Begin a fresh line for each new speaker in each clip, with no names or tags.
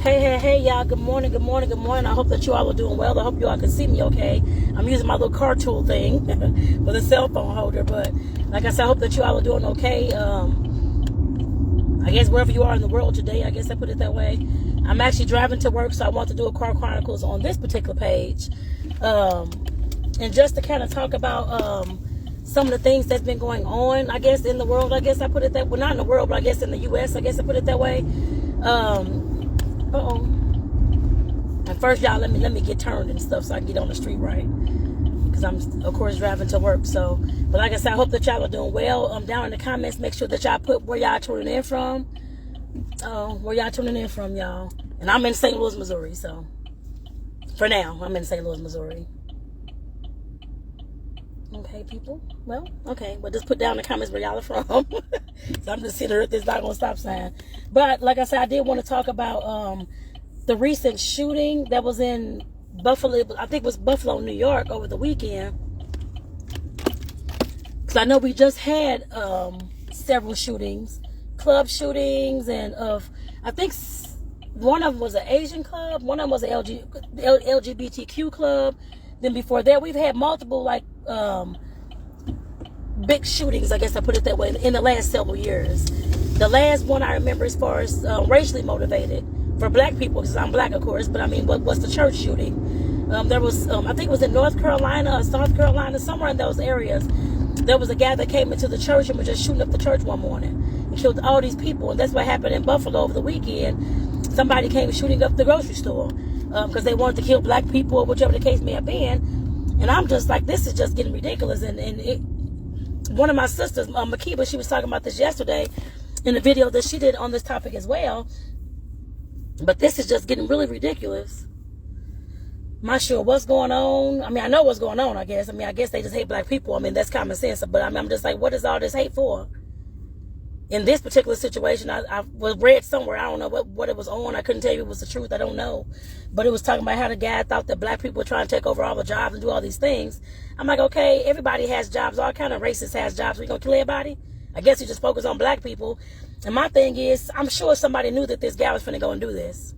Hey, y'all. Good morning. I hope that you all are doing well. I hope you all can see me okay. I'm using my little car tool thing with a cell phone holder. But like I said, I hope that you all are doing okay. I guess wherever you are in the world today, I guess I put it that way. I'm actually driving to work, so I want to do a Car Chronicles on this particular page. And just to kind of talk about some of the things that's been going on, I guess, in the world. I guess I put it that way. Well, not in the world, but I guess in the U.S., I guess I put it that way. And first, y'all, let me get turned and stuff so I can get on the street right, because I'm, of course, driving to work. So, but like I said, I hope that y'all are doing well. Down in the comments, make sure that y'all put where y'all tuning in from. Where y'all tuning in from, y'all. And I'm in St. Louis, Missouri. So, for now, I'm in St. Louis, Missouri. Okay, people. Well, okay. Well, just put down in the comments where y'all are from. So I'm just sitting here at this doggone stop sign. But like I said, I did want to talk about the recent shooting that was in Buffalo. I think it was Buffalo, New York, over the weekend. Because I know we just had several shootings, club shootings, and I think one of them was an Asian club, one of them was an LGBTQ club. Then before that, we've had multiple big shootings, I guess I put it that way, in the last several years. The last one I remember as far as racially motivated for black people, because I'm black, of course, but I mean, what was the church shooting? There was, I think it was in North Carolina or South Carolina, somewhere in those areas. There was a guy that came into the church and was just shooting up the church one morning and killed all these people. And that's what happened in Buffalo over the weekend. Somebody came shooting up the grocery store because they wanted to kill black people or whichever the case may have been. And I'm just like, this is just getting ridiculous. One of my sisters, Makiba, she was talking about this yesterday in the video that she did on this topic as well. But this is just getting really ridiculous. I'm not sure what's going on. I mean, I know what's going on, I guess. I mean, I guess they just hate black people. I mean, that's common sense. But I mean, I'm just like, what is all this hate for? In this particular situation, I was read somewhere, I don't know what it was on. I couldn't tell you it was the truth. I don't know. But it was talking about how the guy thought that black people were trying to take over all the jobs and do all these things. I'm like, okay, everybody has jobs. All kind of racists has jobs. We gonna kill everybody? I guess you just focus on black people. And my thing is, I'm sure somebody knew that this guy was finna go and do this.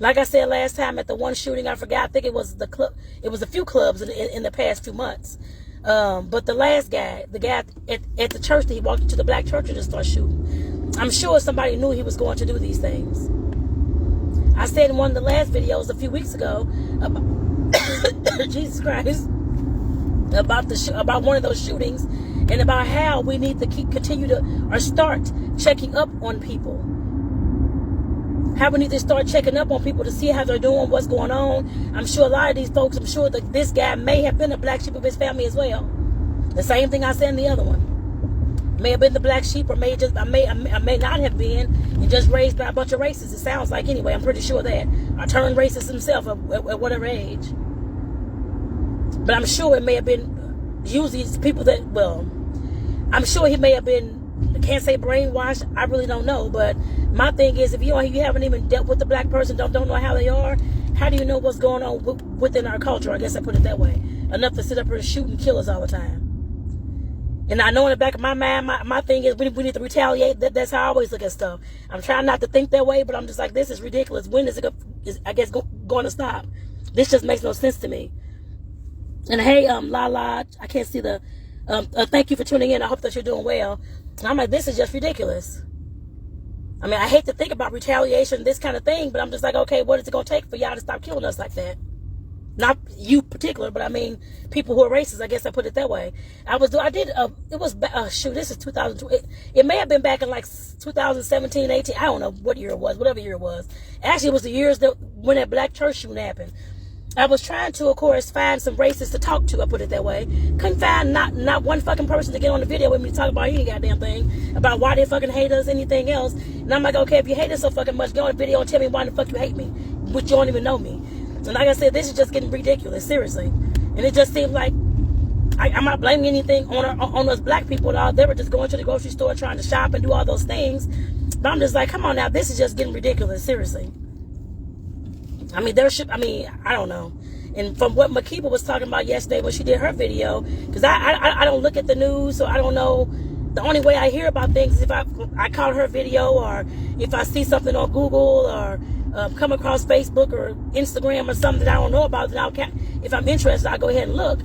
Like I said last time at the one shooting, I forgot, I think it was the club. It was a few clubs in the past few months. But the last guy, the guy at the church that he walked into the black church and just started shooting. I'm sure somebody knew he was going to do these things. I said in one of the last videos a few weeks ago about Jesus Christ, about one of those shootings, and about how we need to continue to start checking up on people. How we need to start checking up on people to see how they're doing, what's going on. I'm sure a lot of these folks, I'm sure that this guy may have been a black sheep of his family as well. The same thing I said in the other one. May have been the black sheep, or I may not have been, and just raised by a bunch of racists. It sounds like, anyway. I'm pretty sure that. I turned racist himself at whatever age. But I'm sure it may have been usually people that, well, I'm sure he may have been, I can't say brainwashed, I really don't know. But my thing is, if you haven't even dealt with the black person, don't know how they are, how do you know what's going on within our culture? I guess I put it that way. Enough to sit up here and shoot and kill us all the time. And I know in the back of my mind, my thing is we need to retaliate. That's how I always look at stuff. I'm trying not to think that way, but I'm just like, this is ridiculous. When is it, I guess, going to stop? This just makes no sense to me. And hey, Lala, I can't see the, thank you for tuning in. I hope that you're doing well. And I'm like, this is just ridiculous. I mean, I hate to think about retaliation, this kind of thing, but I'm just like, okay, what is it going to take for y'all to stop killing us like that? Not you particular, but I mean, people who are racist, I guess I put it that way. This is 2020. It may have been back in like 2017, 18. I don't know what year it was, whatever year it was. Actually, it was the years when that black church shooting happened. I was trying to, of course, find some racists to talk to, I put it that way. Couldn't find not one fucking person to get on the video with me to talk about any goddamn thing, about why they fucking hate us, anything else. And I'm like, okay, if you hate us so fucking much, get on the video and tell me why the fuck you hate me, which you don't even know me. And like I said, this is just getting ridiculous, seriously. And it just seems like, I'm not blaming anything on us black people at all. They were just going to the grocery store trying to shop and do all those things. But I'm just like, come on now, this is just getting ridiculous, seriously. I mean, I don't know. And from what Makiba was talking about yesterday when she did her video, because I don't look at the news, so I don't know The only way I hear about things is if I caught her video, or if I see something on Google, or come across Facebook or Instagram or something that I don't know about, then if I'm interested, I'll go ahead and look.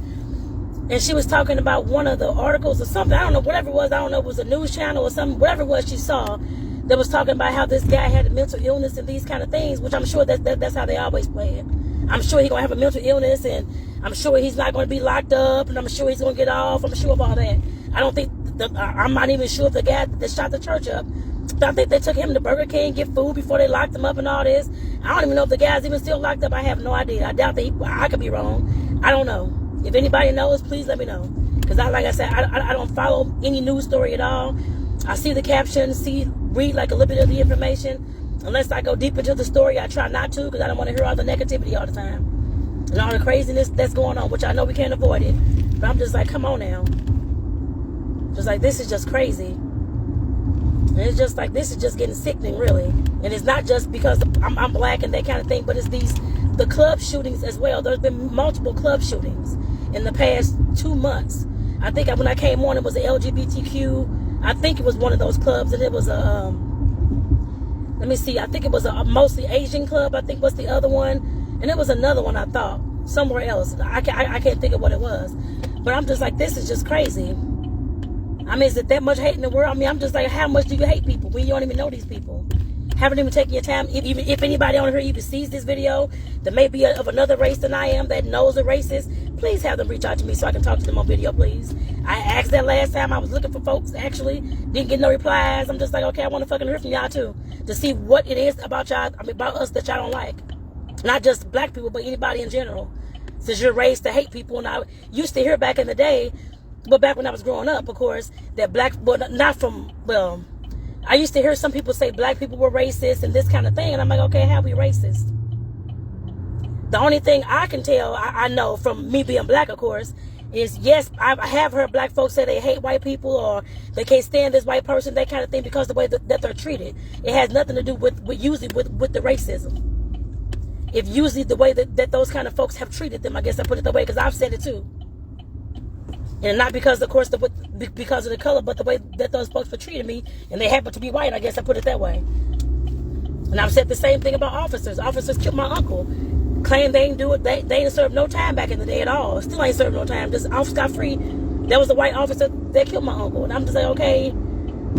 And she was talking about one of the articles or something. I don't know, whatever it was. I don't know if it was a news channel or something. Whatever it was she saw that was talking about how this guy had a mental illness and these kind of things, which I'm sure that's how they always play it. I'm sure he's going to have a mental illness, and I'm sure he's not going to be locked up, and I'm sure he's going to get off. I'm sure of all that. I don't think, I'm not even sure if the guy that shot the church up, I think they took him to Burger King, get food before they locked him up and all this. I don't even know if the guy's even still locked up. I have no idea. I doubt that I could be wrong. I don't know. If anybody knows, please let me know. Because like I said, I don't follow any news story at all. I see the captions, read like a little bit of the information. Unless I go deep into the story, I try not to, because I don't want to hear all the negativity all the time. And all the craziness that's going on, which I know we can't avoid it. But I'm just like, come on now. Just like, this is just crazy. And it's just like, this is just getting sickening, really. And it's not just because I'm black and that kind of thing, but it's the club shootings as well. There's been multiple club shootings in the past 2 months. I think when I came on, it was a LGBTQ. I think it was one of those clubs, and it was a, let me see, I think it was a mostly Asian club, I think was the other one. And it was another one, I thought, somewhere else. I can't think of what it was. But I'm just like, this is just crazy. I mean, is it that much hate in the world? I mean, I'm just like, how much do you hate people when you don't even know these people? Haven't even taken your time. If anybody on here even sees this video that may be of another race than I am, that knows a racist, please have them reach out to me so I can talk to them on video, please. I asked that last time. I was looking for folks, actually. Didn't get no replies. I'm just like, okay, I want to fucking hear from y'all, too. To see what it is about y'all, I mean, about us that y'all don't like. Not just black people, but anybody in general. Since you're raised to hate people, and I used to hear back in the day, but back when I was growing up, of course, that black, well, not from, well, I used to hear some people say black people were racist and this kind of thing. And I'm like, okay, how are we racist? The only thing I can tell, I know from me being black, of course, is yes, I have heard black folks say they hate white people, or they can't stand this white person, that kind of thing, because of the way that they're treated. It has nothing to do with usually with the racism. If usually the way that those kind of folks have treated them, I guess I put it that way, because I've said it too. And not because, of course, because of the color, but the way that those folks were treating me, and they happen to be white, I guess I put it that way. And I've said the same thing about officers. Officers killed my uncle. Claimed they didn't do it. They ain't served no time back in the day at all. Still ain't served no time. Just off scot-free. There was a white officer that killed my uncle. And I'm just like, okay,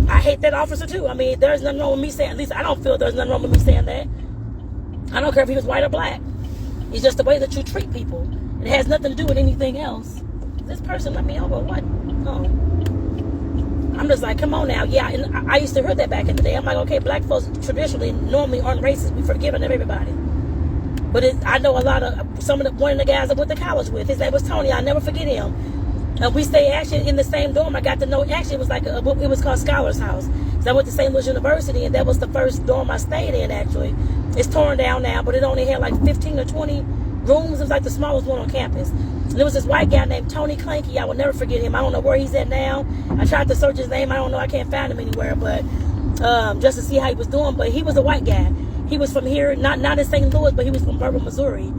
I hate that officer too. I mean, there's nothing wrong with me saying, at least I don't feel there's nothing wrong with me saying that. I don't care if he was white or black. It's just the way that you treat people. It has nothing to do with anything else. This person let me over. What? Oh. I'm just like, come on now. Yeah, and I used to hear that back in the day. I'm like, okay, black folks traditionally normally aren't racist. We forgiving of everybody. But I know a lot of, one of the guys I went to college with, his name was Tony. I'll never forget him. We stayed actually in the same dorm. I got to know, actually it was like, it was called Scholar's House. So I went to St. Louis University, and that was the first dorm I stayed in, actually. It's torn down now, but it only had like 15 or 20 rooms. It was like the smallest one on campus. And there was this white guy named Tony Clanky. I will never forget him. I don't know where he's at now. I tried to search his name. I don't know. I can't find him anywhere, but just to see how he was doing. But he was a white guy. He was from here, not in St. Louis, but he was from Bourbon, Missouri.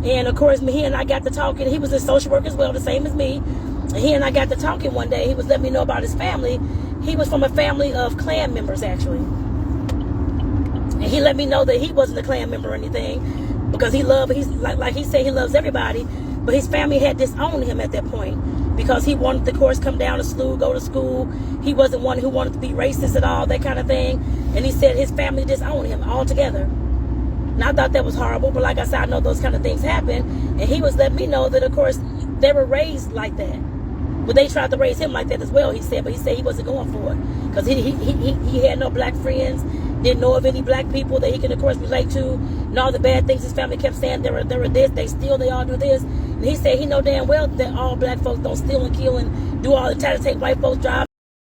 And of course, he and I got to talking. He was a social worker as well, the same as me. And he and I got to talking one day. He was letting me know about his family. He was from a family of Klan members, actually. And he let me know that he wasn't a Klan member or anything, because he's like he said, he loves everybody. But his family had disowned him at that point, because he wanted to, of course, come down to school, go to school. He wasn't one who wanted to be racist at all, that kind of thing. And he said his family disowned him altogether. And I thought that was horrible, but like I said, I know those kind of things happen. And he was letting me know that, of course, they were raised like that. But they tried to raise him like that as well, he said. But he said he wasn't going for it, because he had no black friends, didn't know of any black people that he can, of course, relate to. And all the bad things his family kept saying, they were this, they steal, they all do this. And he said he know damn well that all black folks don't steal and kill and do all the try to take white folks' jobs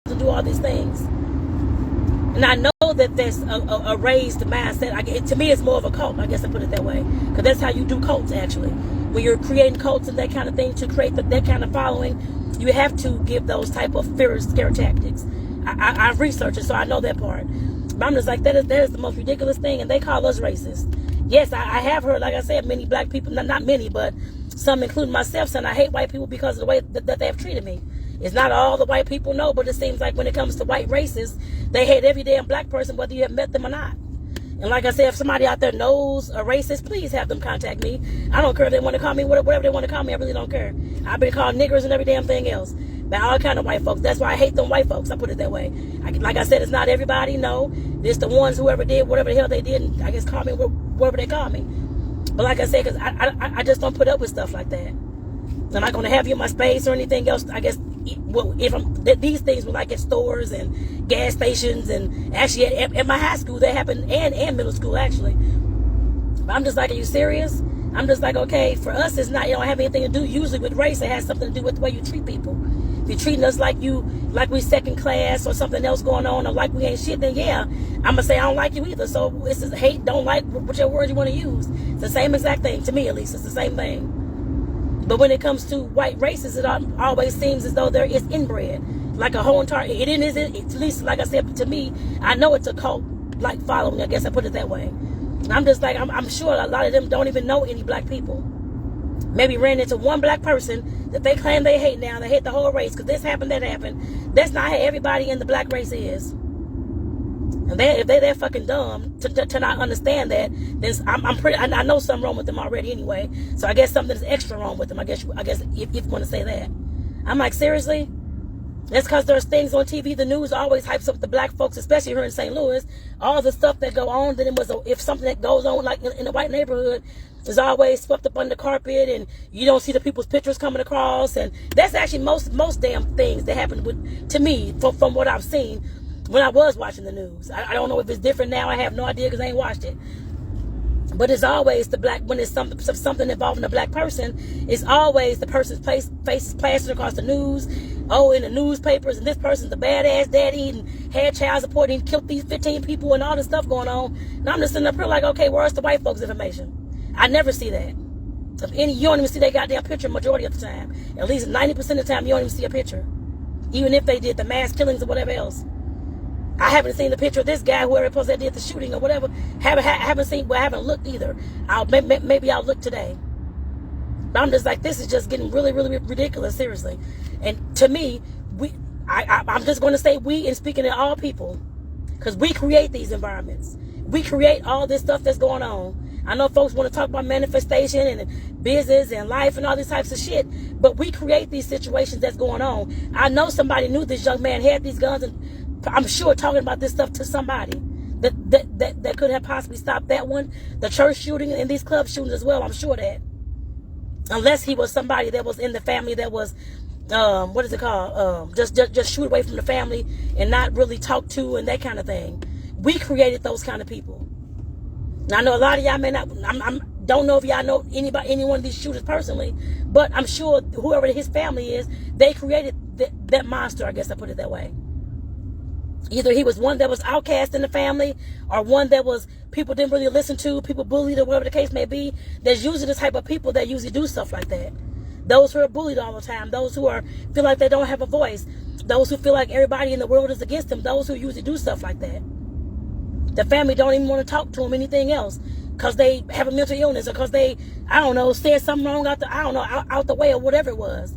and do all these things. And I know that there's a raised mindset. To me, it's more of a cult. I guess I put it that way, because that's how you do cults, actually. When you're creating cults and that kind of thing to create that kind of following, you have to give those type of fear, scare tactics. I've researched it, so I know that part. But I'm just like, that is the most ridiculous thing, and they call us racist. Yes, I have heard, like I said, many black people, not many, but some, including myself, saying I hate white people because of the way that they have treated me. It's not all the white people know, but it seems like when it comes to white racists, they hate every damn black person, whether you have met them or not. And like I said, if somebody out there knows a racist, please have them contact me. I don't care if they want to call me whatever they want to call me. I really don't care. I've been called niggers and every damn thing else by all kind of white folks. That's why I hate them white folks. I put it that way. Like I said, it's not everybody. No, it's the ones whoever did whatever the hell they did. And I guess call me whatever they call me. But like I said, because I just don't put up with stuff like that. I'm not going to have you in my space or anything else. I guess these things were like at stores and gas stations, and actually at my high school that happened, and middle school actually. But I'm just like, are you serious? I'm just like, okay, for us it don't have anything to do usually with race. It has something to do with the way you treat people. If you're treating us like we second class or something else going on, or like we ain't shit, then yeah, I'm gonna say I don't like you either. So it's just hate, don't like, whichever word you want to use. It's the same exact thing to me, at least. It's the same thing. But when it comes to white races, it always seems as though there is inbred, like a whole entire. It isn't. At least, like I said, to me, I know it's a cult-like following. I guess I put it that way. I'm just like, I'm sure a lot of them don't even know any black people. Maybe ran into one black person that they claim they hate now. They hate the whole race because this happened, that happened. That's not how everybody in the black race is. And if they're that fucking dumb to not understand that, then I know something wrong with them already anyway. So I guess something is extra wrong with them. I guess if you want to say that. I'm like, seriously? That's because there's things on TV. The news always hypes up the black folks, especially here in St. Louis. All the stuff that go on. Then if something that goes on like in a white neighborhood is always swept up under the carpet, and you don't see the people's pictures coming across. And that's actually most damn things that happen to me from what I've seen when I was watching the news. I don't know if it's different now. I have no idea because I ain't watched it. But it's always the black, when it's something involving the black person, it's always the person's face is plastered across the news. Oh, in the newspapers, and this person's the badass daddy and had child support and killed these 15 people and all this stuff going on. And I'm just sitting up here like, okay, where's the white folks' information? I never see that. You don't even see that goddamn picture majority of the time. At least 90% of the time, you don't even see a picture. Even if they did the mass killings or whatever else. I haven't seen the picture of this guy, whoever it was that did the shooting or whatever. Haven't seen, well, I haven't looked either. Maybe I'll look today. But I'm just like, this is just getting really, really ridiculous, seriously. And to me, I'm just going to say we, and speaking to all people, because we create these environments. We create all this stuff that's going on. I know folks want to talk about manifestation and business and life and all these types of shit, but we create these situations that's going on. I know somebody knew this young man had these guns, and I'm sure talking about this stuff to somebody that could have possibly stopped that one, the church shooting and these club shootings as well. I'm sure that, unless he was somebody that was in the family that was, what is it called? Just shoot away from the family and not really talk to and that kind of thing. We created those kind of people. Now, I know a lot of y'all may not, don't know if y'all know any one of these shooters personally, but I'm sure whoever his family is, they created that monster, I guess I put it that way. Either he was one that was outcast in the family, or one that was people didn't really listen to, people bullied, or whatever the case may be. There's usually the type of people that usually do stuff like that. Those who are bullied all the time, those who feel like they don't have a voice, those who feel like everybody in the world is against them, those who usually do stuff like that. The family don't even want to talk to them anything else because they have a mental illness, or because they, I don't know, said something wrong out the way, or whatever it was.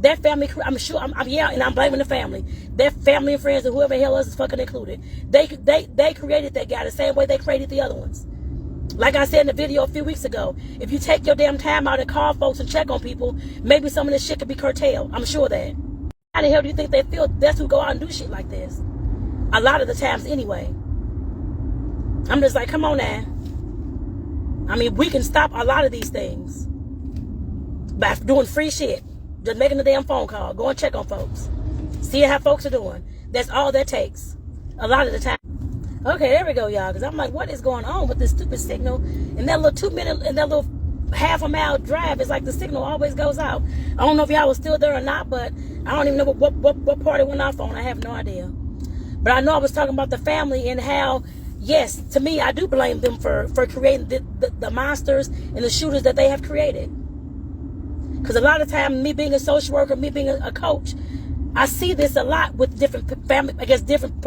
That family, I'm sure, and I'm blaming the family. Their family and friends and whoever the hell else is fucking included. They created that guy the same way they created the other ones. Like I said in the video a few weeks ago, if you take your damn time out and call folks and check on people, maybe some of this shit could be curtailed. I'm sure that. How the hell do you think they feel? That's who go out and do shit like this. A lot of the times anyway. I'm just like, come on now. I mean, we can stop a lot of these things by doing free shit. Just making a damn phone call. Go and check on folks. See how folks are doing. That's all that takes. A lot of the time. Okay, there we go, y'all. Because I'm like, what is going on with this stupid signal? And that little 2 minute, and that little half a mile drive, is like the signal always goes out. I don't know if y'all was still there or not, but I don't even know what part it went off on. I have no idea. But I know I was talking about the family and how, yes, to me, I do blame them for creating the monsters and the shooters that they have created. Because a lot of time, me being a social worker, me being a coach, I see this a lot with different family, different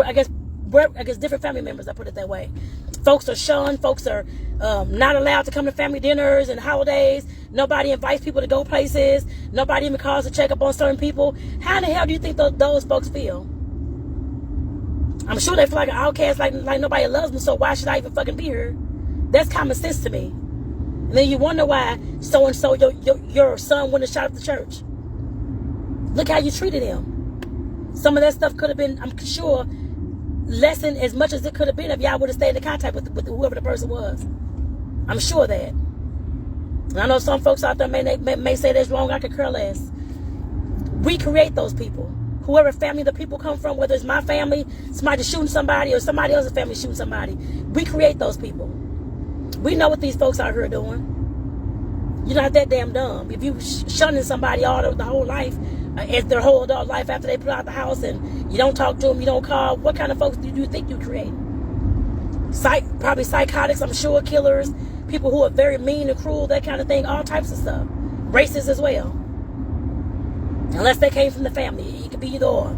family members, I put it that way. Folks are shunned, folks are not allowed to come to family dinners and holidays Nobody invites people to go places. Nobody even calls to check up on certain people. How in the hell do you think those folks feel? I'm sure they feel like an outcast, like nobody loves them, so why should I even fucking be here? That's common sense to me. And then you wonder why so-and-so, your son wouldn't have shot up the church. Look how you treated him. Some of that stuff could have been, I'm sure, lessened as much as it could have been if y'all would have stayed in contact with whoever the person was. I'm sure that. And I know some folks out there may say that's wrong. I could care less. We create those people. Whoever family the people come from, whether it's my family, somebody shooting somebody, or somebody else's family shooting somebody, we create those people. We know what these folks out here are doing. You're not that damn dumb. If you shunning somebody all the whole life, as their whole adult life after they put out the house, and you don't talk to them, you don't call, what kind of folks do you think you create? Probably psychotics, I'm sure, killers, people who are very mean and cruel, that kind of thing, all types of stuff. Racists as well. Unless they came from the family. It could be either or.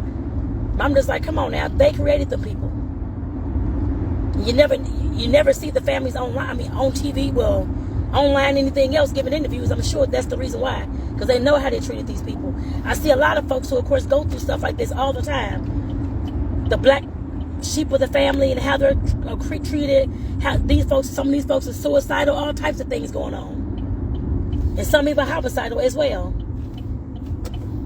I'm just like, come on now. They created the people. You never see the families online. I mean, on TV, well, online, anything else, giving interviews. I'm sure that's the reason why. Because they know how they treated these people. I see a lot of folks who, of course, go through stuff like this all the time. The black sheep of the family and how they're treated. How some of these folks are suicidal. All types of things going on. And some even homicidal as well.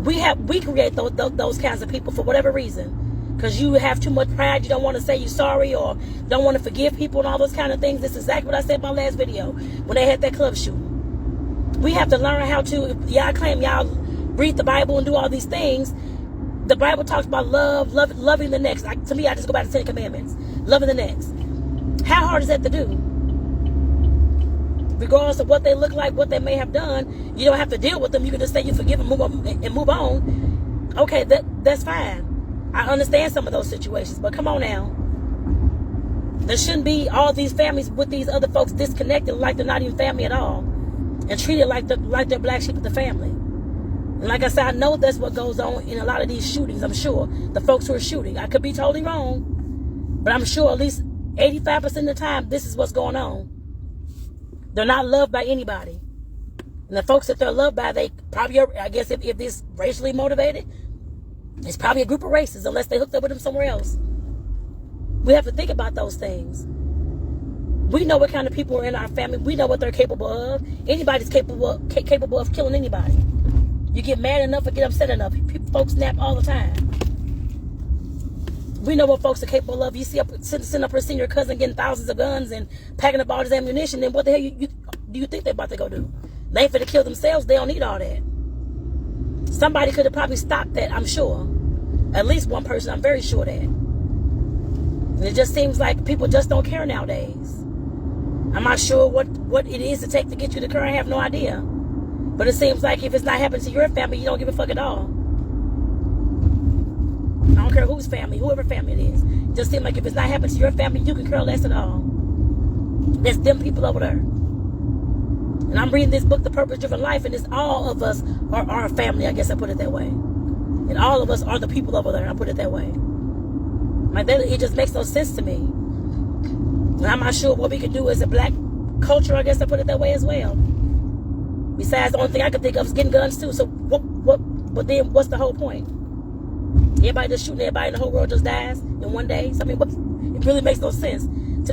We create those kinds of people for whatever reason, because you have too much pride. You don't want to say you're sorry, or don't want to forgive people and all those kind of things. This is exactly what I said in my last video when they had that club shooting. We have to learn how to. Y'all claim y'all read the Bible and do all these things. The Bible talks about loving the next. To me, I just go back to 10 Commandments. Loving the next. How hard is that to do? Regardless of what they look like, what they may have done, you don't have to deal with them. You can just say you forgive them, move on. Okay, that's fine. I understand some of those situations, but come on now. There shouldn't be all these families with these other folks disconnected, like they're not even family at all, and treated like they're black sheep of the family. And like I said, I know that's what goes on in a lot of these shootings. I'm sure the folks who are shooting. I could be totally wrong, but I'm sure at least 85% of the time this is what's going on. They're not loved by anybody. And the folks that they're loved by, they probably are, I guess if this racially motivated, it's probably a group of racists, unless they hooked up with them somewhere else. We have to think about those things. We know what kind of people are in our family. We know what they're capable of. Anybody's capable of killing anybody. You get mad enough or get upset enough. Folks snap all the time. We know what folks are capable of. You see sitting up here seeing your cousin getting thousands of guns and packing up all this ammunition, then what the hell do you think they're about to go do? They ain't finna kill themselves. They don't need all that. Somebody could have probably stopped that, I'm sure. At least one person, I'm very sure that. And it just seems like people just don't care nowadays. I'm not sure what it is to take to get you to care. I have no idea. But it seems like if it's not happening to your family, you don't give a fuck at all. I don't care whose family, whoever family it is. It just seems like if it's not happening to your family, you can care less at all. There's them people over there. And I'm reading this book, The Purpose-Driven Life, and it's all of us are our family, I guess I put it that way. And all of us are the people over there, I put it that way. Like it just makes no sense to me. And I'm not sure what we could do as a black culture, I guess I put it that way as well. Besides, the only thing I could think of is getting guns too. So but then what's the whole point? Everybody just shooting everybody, and the whole world just dies in one day. So I mean, it really makes no sense.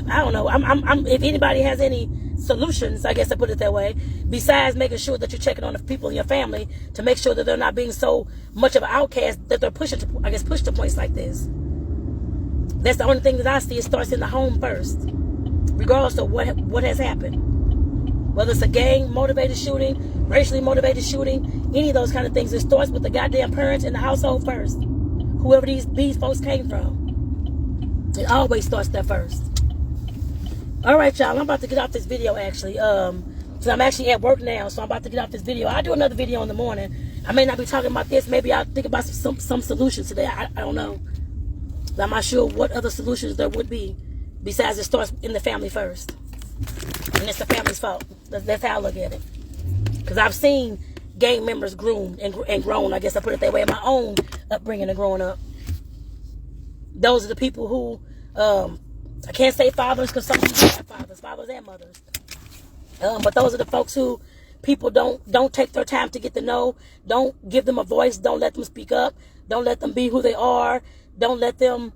I don't know. If anybody has any solutions, I guess I put it that way, besides making sure that you're checking on the people in your family to make sure that they're not being so much of an outcast that they're pushed to points like this. That's the only thing that I see. It starts in the home first, regardless of what has happened. Whether it's a gang-motivated shooting, racially motivated shooting, any of those kind of things, it starts with the goddamn parents in the household first. Whoever these folks came from. It always starts there first. Alright, y'all, I'm about to get off this video, actually. So I'm actually at work now, so I'm about to get off this video. I'll do another video in the morning. I may not be talking about this. Maybe I'll think about some solutions today. I don't know. But I'm not sure what other solutions there would be, besides it starts in the family first. And it's the family's fault. That's how I look at it. Because I've seen gang members groomed and grown, I guess I put it that way, in my own upbringing and growing up. Those are the people who, I can't say fathers because some people have fathers and mothers. But those are the folks who people don't take their time to get to know. Don't give them a voice. Don't let them speak up. Don't let them be who they are. Don't let them,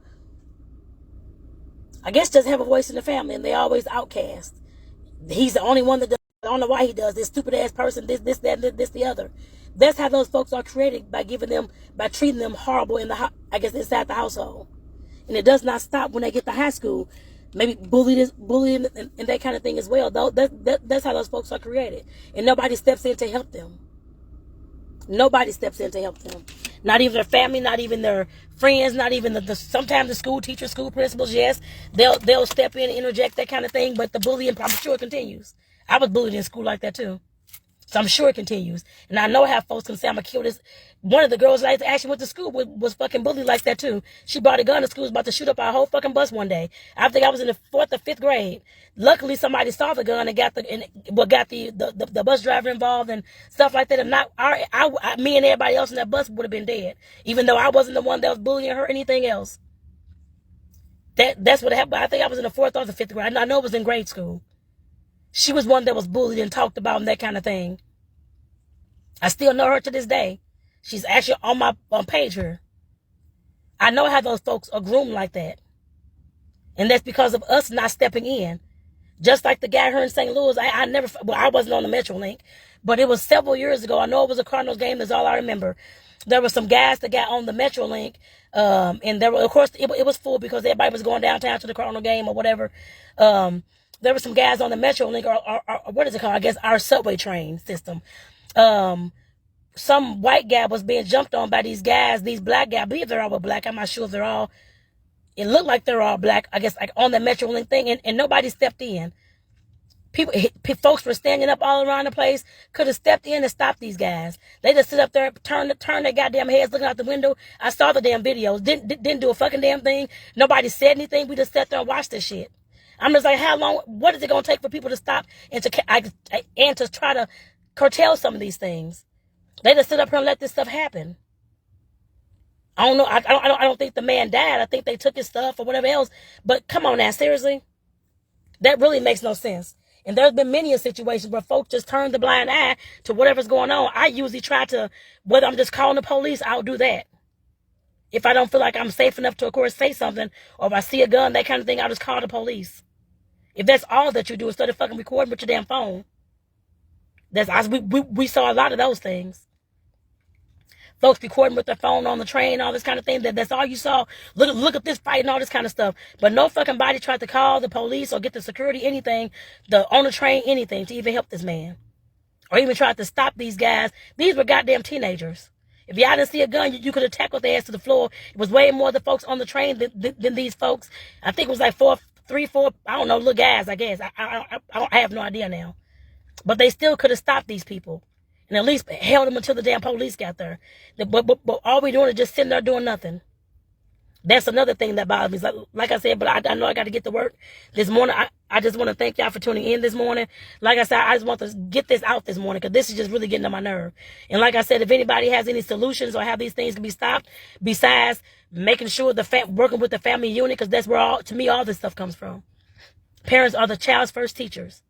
I guess, just have a voice in the family, and they always outcast. He's the only one that does. I don't know why he does this. Stupid ass person. This, that, this, the other. That's how those folks are created, by treating them horrible inside the household. And it does not stop when they get to high school. Maybe bullying and that kind of thing as well. That's how those folks are created. And nobody steps in to help them. Nobody steps in to help them. Not even their family, not even their friends, not even sometimes the school teachers, school principals. Yes, they'll step in and interject, that kind of thing. But the bullying, I'm sure, continues. I was bullied in school like that too. So I'm sure it continues. And I know how folks can say I'm going to kill this. One of the girls that I actually went to school with was fucking bullied like that too. She brought a gun to school, was about to shoot up our whole fucking bus one day. I think I was in the 4th or 5th grade. Luckily, somebody saw the gun and got the bus driver involved and stuff like that. If not, me and everybody else in that bus would have been dead. Even though I wasn't the one that was bullying her or anything else. That's what happened. I think I was in the 4th or the 5th grade. I know it was in grade school. She was one that was bullied and talked about and that kind of thing. I still know her to this day. She's actually on my page here. I know how those folks are groomed like that. And that's because of us not stepping in. Just like the guy here in St. Louis, I wasn't on the Metrolink, but it was several years ago. I know it was a Cardinals game. That's all I remember. There were some guys that got on the Metrolink, and there were, of course, it was full because everybody was going downtown to the Cardinal game or whatever. There were some guys on the Metrolink, or what is it called? I guess our subway train system. Some white guy was being jumped on by these guys, these black guys. I believe they're all black. I'm not sure if they're all. It looked like they're all black, I guess, like on the Metrolink thing, and nobody stepped in. Folks were standing up all around the place, could have stepped in and stopped these guys. They just sit up there, turn their goddamn heads, looking out the window. I saw the damn videos, didn't do a fucking damn thing. Nobody said anything. We just sat there and watched this shit. I'm just like, how long? What is it gonna take for people to stop and to try to curtail some of these things? They just sit up here and let this stuff happen. I don't know. I don't think the man died. I think they took his stuff or whatever else. But come on now, seriously, that really makes no sense. And there's been many situations where folks just turn the blind eye to whatever's going on. I usually try to, whether I'm just calling the police, I'll do that. If I don't feel like I'm safe enough to, of course, say something, or if I see a gun, that kind of thing, I'll just call the police. If that's all that you do instead of fucking recording with your damn phone. We saw a lot of those things. Folks recording with their phone on the train, all this kind of thing. That's all you saw. Look at this fight and all this kind of stuff. But no fucking body tried to call the police or get the security, anything, on the train, anything to even help this man. Or even tried to stop these guys. These were goddamn teenagers. If y'all didn't see a gun, you could have tackled their ass to the floor. It was way more the folks on the train than these folks. I think it was like 3, 4, I don't know, little guys, I guess. I have no idea now. But they still could have stopped these people. And at least held them until the damn police got there. But all we doing is just sitting there doing nothing. That's another thing that bothers me. Like I said, but I know I got to get to work this morning. I just want to thank y'all for tuning in this morning. Like I said, I just want to get this out this morning because this is just really getting on my nerve. And like I said, if anybody has any solutions or how these things can be stopped, besides making sure working with the family unit, because that's where to me all this stuff comes from. Parents are the child's first teachers.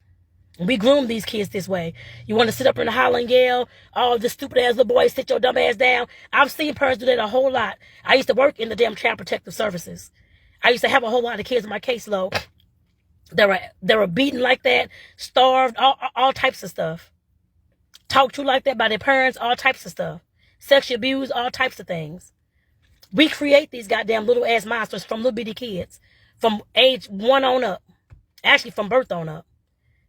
We groom these kids this way. You want to sit up in the holler and yell, oh, this stupid ass little boy, sit your dumb ass down. I've seen parents do that a whole lot. I used to work in the damn Child Protective Services. I used to have a whole lot of kids in my caseload. They were beaten like that, starved, all types of stuff. Talked to like that by their parents, all types of stuff. Sexually abused, all types of things. We create these goddamn little ass monsters from little bitty kids. From age 1 on up. Actually, from birth on up.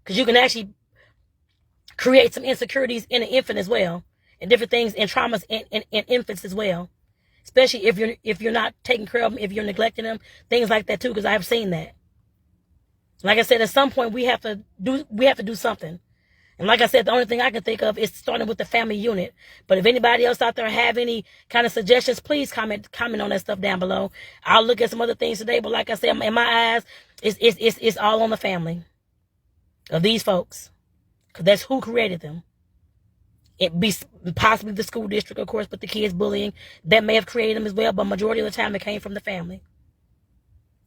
Because you can actually create some insecurities in an infant as well. And different things and traumas in infants as well. Especially if you're not taking care of them, if you're neglecting them. Things like that too, because I have seen that. Like I said, at some point we have to do something. And like I said, the only thing I can think of is starting with the family unit. But if anybody else out there have any kind of suggestions, please comment on that stuff down below. I'll look at some other things today. But like I said, in my eyes, it's all on the family of these folks, because that's who created them. It be possibly the school district, of course, but the kids bullying that may have created them as well. But majority of the time, it came from the family.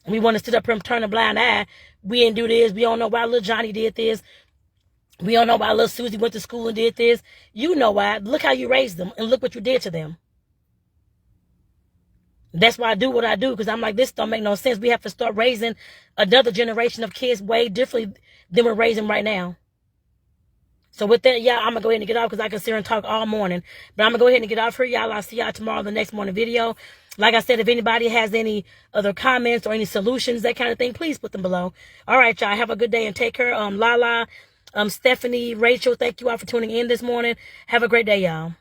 And we want to sit up here and turn a blind eye. We didn't do this. We don't know why little Johnny did this. We don't know why little Susie went to school and did this. You know why. Look how you raised them and look what you did to them. That's why I do what I do, because I'm like, this don't make no sense. We have to start raising another generation of kids way differently than we're raising right now. So with that, y'all, I'm going to go ahead and get off because I can sit here and talk all morning. But I'm going to go ahead and get off here, y'all. I'll see y'all tomorrow in the next morning video. Like I said, if anybody has any other comments or any solutions, that kind of thing, please put them below. All right, y'all. Have a good day and take care. Lala, Stephanie, Rachel, thank you all for tuning in this morning. Have a great day, y'all.